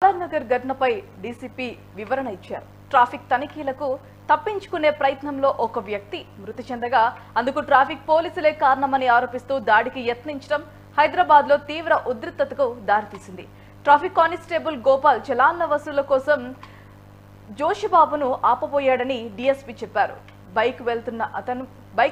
బాలానగర్ ఘటనపై డీసీపీ వివరణ ఇచ్చారు. ట్రాఫిక్ తనిఖీలకు తప్పించుకునే ప్రయత్నంలో ఒక వ్యక్తి మృతి చెందగా అందుకు ట్రాఫిక్ పోలీసులే కారణమని ఆరోపిస్తూ దాడికి యత్నించడం హైదరాబాద్ లో తీవ్ర ఉద్రిక్తతకు దారితీసింది. ట్రాఫిక్ కానిస్టేబుల్ గోపాల్ చలాన్ల వసూళ్ల కోసం జోషిబాబును ఆపబోయాడని డీఎస్పీ చెప్పారు. బైక్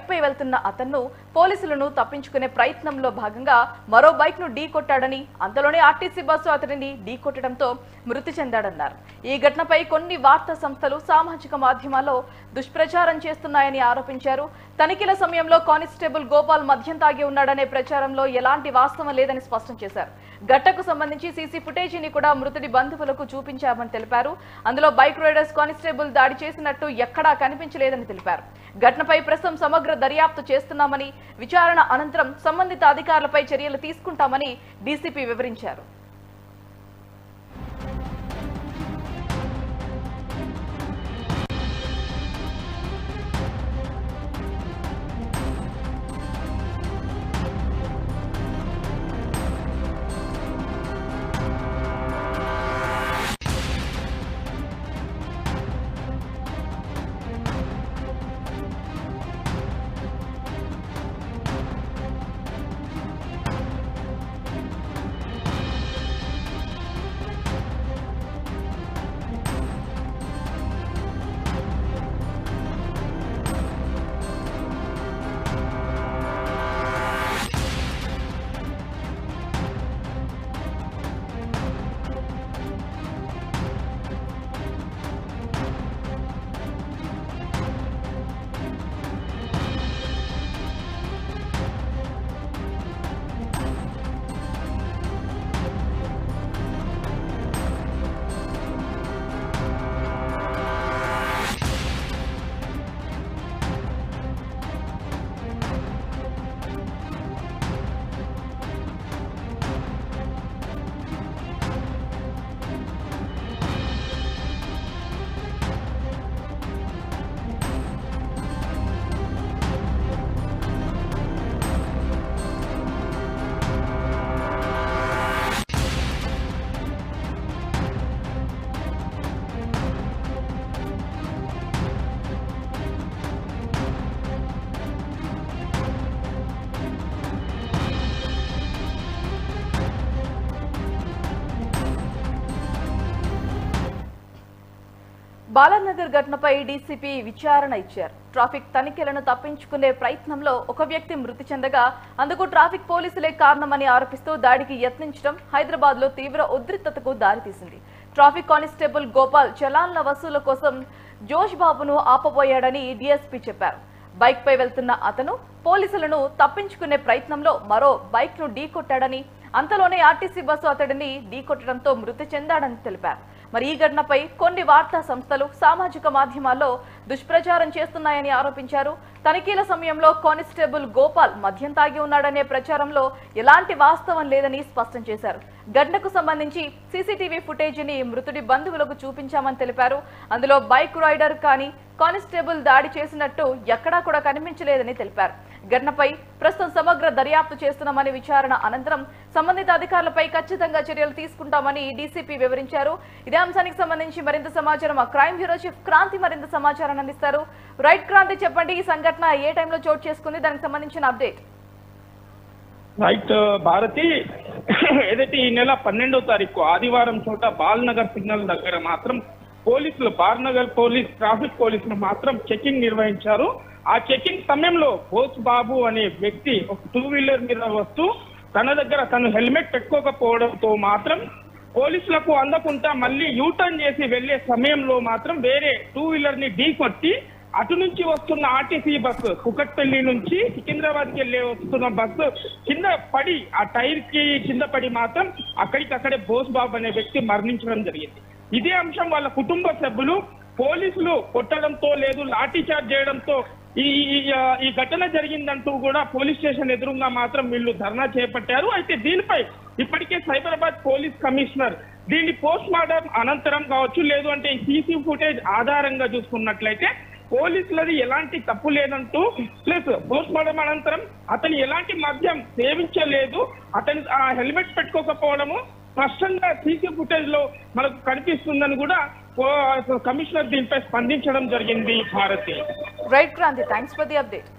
పై వెళ్తున్న అతను పోలీసులను తప్పించుకునే ప్రయత్నంలో భాగంగా మరో బైక్ ను ఢీకొట్టాడని, అంతలోనే ఆర్టీసీ బస్సు అతడిని ఢీకొట్టడంతో మృతి చెందాడన్నారు. ఈ ఘటనపై కొన్ని వార్తా సంస్థలు సామాజిక మాధ్యమాల్లో దుష్ప్రచారం చేస్తున్నాయని ఆరోపించారు. తనిఖీల సమయంలో కానిస్టేబుల్ గోపాల్ మద్యం తాగి ఉన్నాడనే ప్రచారంలో ఎలాంటి వాస్తవం లేదని స్పష్టం చేశారు. ఘటనకు సంబంధించి సీసీ ఫుటేజీని కూడా మృతుడి బంధువులకు చూపించామని తెలిపారు. అందులో బైక్ రైడర్స్ కానిస్టేబుల్ దాడి చేసినట్టు ఎక్కడా కనిపించలేదని తెలిపారు. ఘటనపై ప్రస్తుతం సమగ్ర దర్యాప్తు చేస్తున్నామని, విచారణ అనంతరం సంబంధిత అధికారులపై చర్యలు తీసుకుంటామని డీసీపీ వివరించారు. బాలానగర్ ఘటనపై డీసీపీ విచారణ ఇచ్చారు. ట్రాఫిక్ తనిఖీలను తప్పించుకునే ప్రయత్నంలో ఒక వ్యక్తి మృతి చెందగా అందుకు ట్రాఫిక్ పోలీసులే కారణమని ఆరోపిస్తూ దాడికి యత్నించడం హైదరాబాద్ లో తీవ్ర ఉద్రిక్తతకు దారితీసింది. ట్రాఫిక్ కానిస్టేబుల్ గోపాల్ చలాన్ల వసూళ్ల కోసం జోష్ బాబును ఆపబోయాడని డీఎస్పీ చెప్పారు. బైక్ పై వెళ్తున్న అతను పోలీసులను తప్పించుకునే ప్రయత్నంలో మరో బైక్ ను ఢీకొట్టాడని, అంతలోనే ఆర్టీసీ బస్సు అతడిని ఢీకొట్టడంతో మృతి చెందాడని తెలిపారు. మరి ఈ ఘటనపై కొన్ని వార్తా సంస్థలు సామాజిక మాధ్యమాల్లో దుష్ప్రచారం చేస్తున్నాయని ఆరోపించారు. తనిఖీల సమయంలో కానిస్టేబుల్ గోపాల్ మద్యం తాగి ఉన్నాడనే ప్రచారంలో ఎలాంటి వాస్తవం లేదని స్పష్టం చేశారు. ఘటనకు సంబంధించి సీసీటీవీ ఫుటేజీని మృతుడి బంధువులకు చూపించామని తెలిపారు. అందులో బైక్ రైడర్ కానీ కానిస్టేబుల్ దాడి చేసినట్టు ఎక్కడా కూడా కనిపించలేదని తెలిపారు. ఘటనపై ప్రస్తుతం సమగ్ర దర్యాప్తు చేస్తున్నామని, విచారణ అనంతరం సంబంధిత అధికారులపై ఖచ్చితంగా చర్యలు తీసుకుంటామని డీసీపీ వివరించారు. ఇదే అంశానికి సంబంధించి మరింత సమాచారం మా క్రైమ్ బ్యూరో చీఫ్ క్రాంతి మరింత సమాచారాన్ని అందిస్తారు. రైట్ క్రాంతి, చెప్పండి, ఈ సంఘటన ఏ టైంలో చోటు చేసుకుంది, దానికి సంబంధించిన అప్డేట్. రైట్ భారతి, ఏదైతే ఈ నెల 12వ తారీఖు ఆదివారం చోట బాలనగర్ సిగ్నల్ దగ్గర మాత్రం పోలీసులు, బాలనగర్ పోలీస్ ట్రాఫిక్ పోలీసులు మాత్రం చెకింగ్ నిర్వహించారు. ఆ చెకింగ్ సమయంలో బోస్ బాబు అనే వ్యక్తి ఒక 2 వీలర్ మీద వస్తూ తన దగ్గర తను హెల్మెట్ పెట్టుకోకపోవడంతో మాత్రం పోలీసులకు అందకుండా మళ్ళీ యూటర్న్ చేసి వెళ్లే సమయంలో మాత్రం వేరే 2 వీలర్ ని ఢీకొట్టి అటు నుంచి వస్తున్న ఆర్టీసీ బస్సు, కుకట్పల్లి నుంచి సికింద్రాబాద్కి వెళ్ళి వస్తున్న బస్సు కింద పడి, ఆ టైర్ కి కింద పడి మాత్రం అక్కడికక్కడే బోస్ బాబు అనే వ్యక్తి మరణించడం జరిగింది. ఇదే అంశం వాళ్ళ కుటుంబ సభ్యులు పోలీసులు కొట్టడంతో లేదు లాఠీ చార్జ్ చేయడంతో ఈ ఘటన జరిగిందంటూ కూడా పోలీస్ స్టేషన్ ఎదురుగా మాత్రం వీళ్ళు ధర్నా చేపట్టారు. అయితే దీనిపై ఇప్పటికే సైబరాబాద్ పోలీస్ కమిషనర్ దీన్ని పోస్ట్ మార్టం అనంతరం కావచ్చు, లేదు అంటే ఈ సీసీ ఫుటేజ్ ఆధారంగా చూసుకున్నట్లయితే పోలీసులది ఎలాంటి తప్పు లేదంటూ, ప్లస్ పోస్ట్ మార్టం అనంతరం అతను ఎలాంటి మద్యం సేవించలేదు, అతను ఆ హెల్మెట్ పెట్టుకోకపోవడము స్పష్టంగా సీసీ ఫుటేజ్ లో మనకు కనిపిస్తుందని కూడా కమిషనర్ దీనిపై స్పందించడం జరిగింది Bharathi. Right Kranti, thanks for the update.